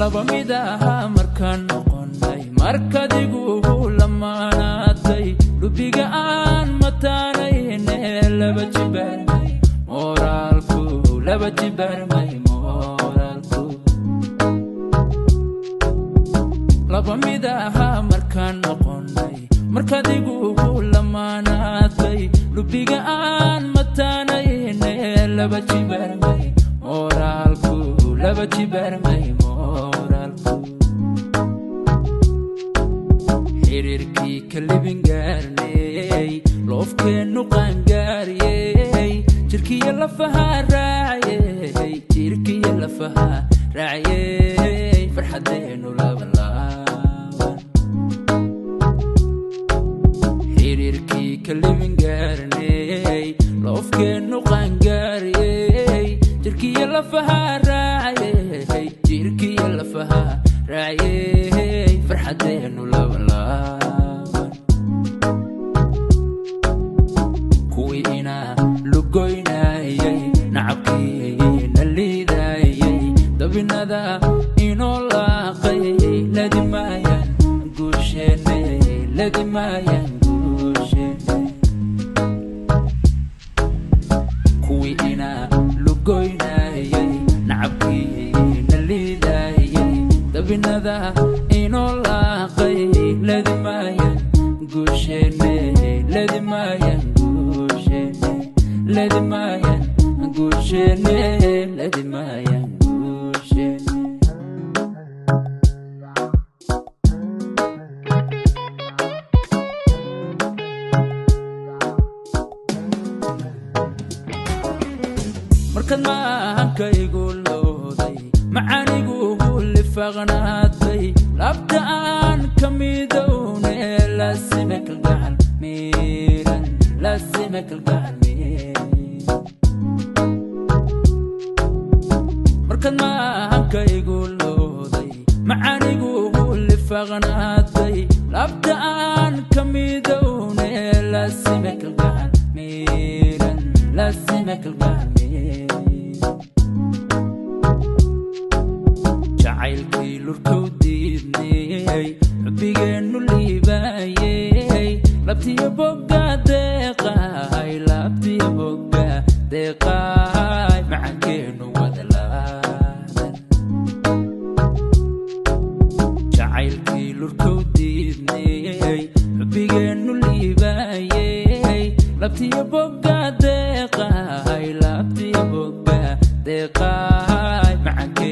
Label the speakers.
Speaker 1: laba mid aha markaan noqonay markadigu lamaanaatay lubiga aan mataanayne laba jibarmay moraalku laba jibarmay moraalku laba mid aha markaan noqonay markadigu lamaanaatay lubiga aan mataanayne laba jibarmay moraalku laba jibarmay moraalku xiriirkii kalibin gaarnay loofkeenu qaangaariyey jirkiya lafaha raaciyey jirkiya lafaha raaciyey farxadeenu labalaaban xiriirkii kalibin gaarnay loofkeenu qaangaariyey jirkiya lafaha raaciyey jirkiya lafaha raaciyey farxadeenu labalaaban kuwii inaa lugoynayay nacabkii na liidayay dabinada inoo laaqayay ladimaayaan guusheene ladimaayaan guusheene kuwii inaa lugoynayay nacabkii na liidayay dabinada inoo laaqayay ladimaayaan guusheene ladimaayaan guusheene ladimaayaan guusheene ladimaayaan guusheene markaad maahankaygu looday macaanigu lifaqnaatay labta aan ka midowne laasime kalgacal miiran laasime kalgacal miiran markaad maahankaygu looday macaanigu lifaqnaatay labta aan ka midowne laasime kalgacal miiran laasime kalgacal miiran jacaylkii lurkow diidnay xubbigeenu liibaayey labtiya bogga deeqaay labtiya bogga deeqaay macankeenu wadalaadan jacaylkii lurkow diidnay xubbigeenu liibaayey labtiya bogga deeqaay labtiya bogga deeqaay macankeenu